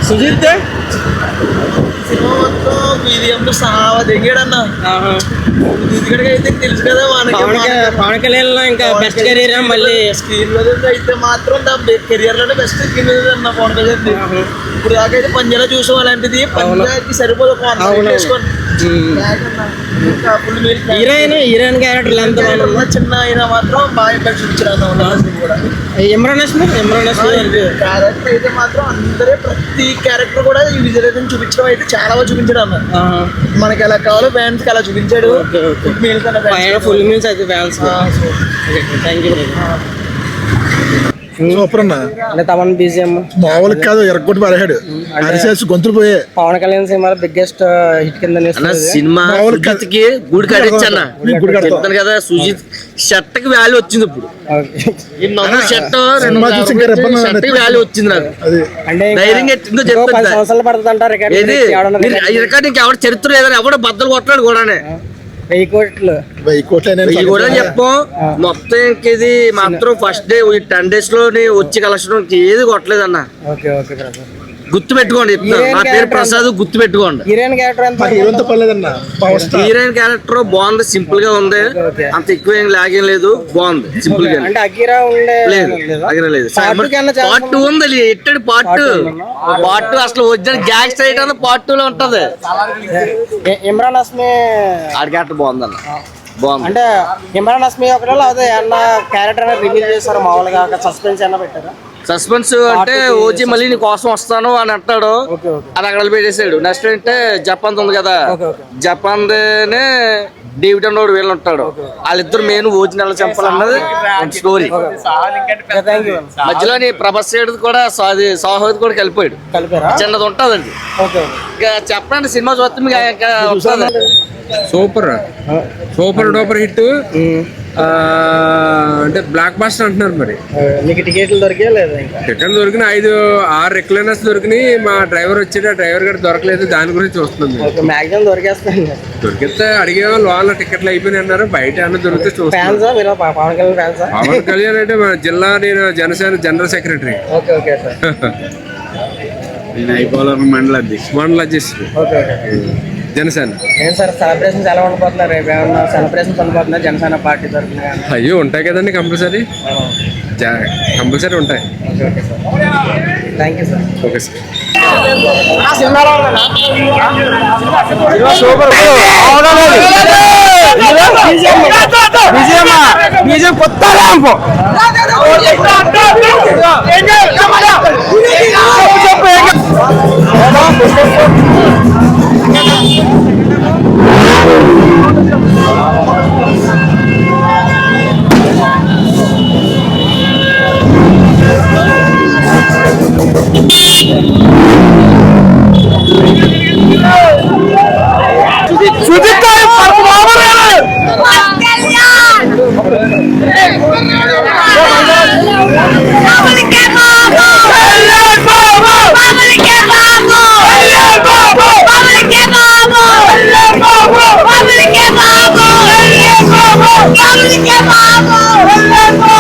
Sujith cinema మొత్తం బీజిఎంతో సహా దిగాడన్న. సుజిత్ అయితే తెలుసు కదా పవన్ కళ్యాణ్ లో ఇంకా బెస్ట్ కెరీర్ మళ్ళీ స్క్రీన్ లో అయితే మాత్రం కెరియర్ లోనే బెస్ట్ స్క్రీన్ అన్న పవన్ కళ్యాణ్. ఇప్పుడు దాకైతే పంజాలో చూసాం, అలాంటిది పంజాకి సరిపోదు హీరోయిన్ క్యారెక్టర్ ఎంత చిన్న అయినా మాత్రం బాగా చూపించారు. ఇమ్రాన్ హష్మి క్యారెక్టర్ అయితే మాత్రం అందరే ప్రతి క్యారెక్టర్ కూడా ఈ విజయ్ చూపించడం అయితే చాలా బాగా చూపించాడు అన్న. మనకి ఎలా కావాలో ఫ్యాన్స్ కి అలా చూపించాడు. ఫుల్ మీల్స్ అయితే ఫ్యాన్స్. Thank you. సూపర్ అన్న. తమన్ బీజిఎం మామూలు కాదు, ఎరగొట్టి పడేసాడు. గొంతులు పోయే పవన్ కళ్యాణ్ సినిమాలో బిగ్గెస్ట్ హిట్ కింద సినిమా. సుజిత్కి గుడి కట్టించన్న కదా. సుజిత్ షర్ట్ కి వాల్యూ వచ్చింది. ఇప్పుడు షర్ట్ వాల్యూ వచ్చింది నాకు. ధైర్యంగా ఎట్టిందో చెప్తాను. రికార్డింగ్ ఎవరు చరిత్ర లేదని ఎవడో బద్దలు కొట్టాడు కూడానే. 1000 కోట్లు కూడా చెప్పాం. మొత్తం ఇది మాత్రం ఫస్ట్ డే 10 days లో వచ్చి కలెక్షన్ ఏది కొట్టలేదు అన్న. గుర్తు పెట్టుకోండి, నా పేరు ప్రసాద్, గుర్తు పెట్టుకోండి. హీరోయిన్ క్యారెక్టర్ బాగుంది, సింపుల్ గా ఉంది, అంత ఎక్కువ ఏం లాగేం లేదు, బాగుంది సింపుల్ గా. లేదు పార్ట్ 2 ఉంది. ఎట్టడి పార్ట్ 2 అసలు ఒరిజినల్ గ్యాంగ్ స్టైట్ అన్న పార్ట్ 2 లో ఉంటది. ఇమ్రాన్ హష్మి ఆడి క్యారెక్టర్ బాగుంది అన్న, బాగుంది. అంటే ఇమ్రాన్ హష్మి ఒకటి అదే అన్న క్యారెక్టర్ రివీల్ చేశారు, మామూలుగా సస్పెన్స్ అన్న పెట్టారా? సస్పెన్స్ అంటే ఓజీ మళ్ళీ నీ కోసం వస్తాను అని అంటాడు, అది అక్కడ పెట్టేసాడు. నెక్స్ట్ అంటే జపాన్ ఉంది కదా, జపాన్ డేవిడ్ అన్నోడు వీళ్ళు ఉంటాడు, వాళ్ళిద్దరు మెయిన్ ఓజీ నెల చంపాలన్నది స్టోరీ. మధ్యలో ప్రభాస్ కూడా సాహోద్ కూడా కలిపాడు, చిన్నది ఉంటదండి. ఇక చెప్పండి, సినిమా చూస్తే సూపర్ డూపర్ హిట్. అంటే బ్లాక్ బాస్టర్ అంటున్నారు. మరి మీకు టికెట్లు దొరికా లేదా? టికెట్ దొరికిన 5-6 రెక్లైనర్స్ దొరికినాయి. మా డ్రైవర్ వచ్చాడు, ఆ డ్రైవర్ గారు దొరకలేదు, దాని గురించి వస్తుంది. మ్యాక్సిమం దొరికితే అడిగేవాళ్ళు, వాళ్ళ టికెట్లు అయిపోయినాయి అన్నారు. బయట అన్న దొరికితే చూస్తాను. పవన్ కళ్యాణ్ అంటే మన జిల్లా, నేను జనసేన జనరల్ సెక్రటరీ, మండల అధ్యక్షుడు జనసేన. సెలబ్రేషన్స్ ఎలా ఉండిపోతున్నారు? ఏమన్నా సెలబ్రేషన్స్ ఉండిపోతున్నారు జనసేన పార్టీ తరఫున? అయ్యో ఉంటాయి కదండి, కంపల్సరీ ఉంటాయి. Thank you sir. Okay sir. Vamos,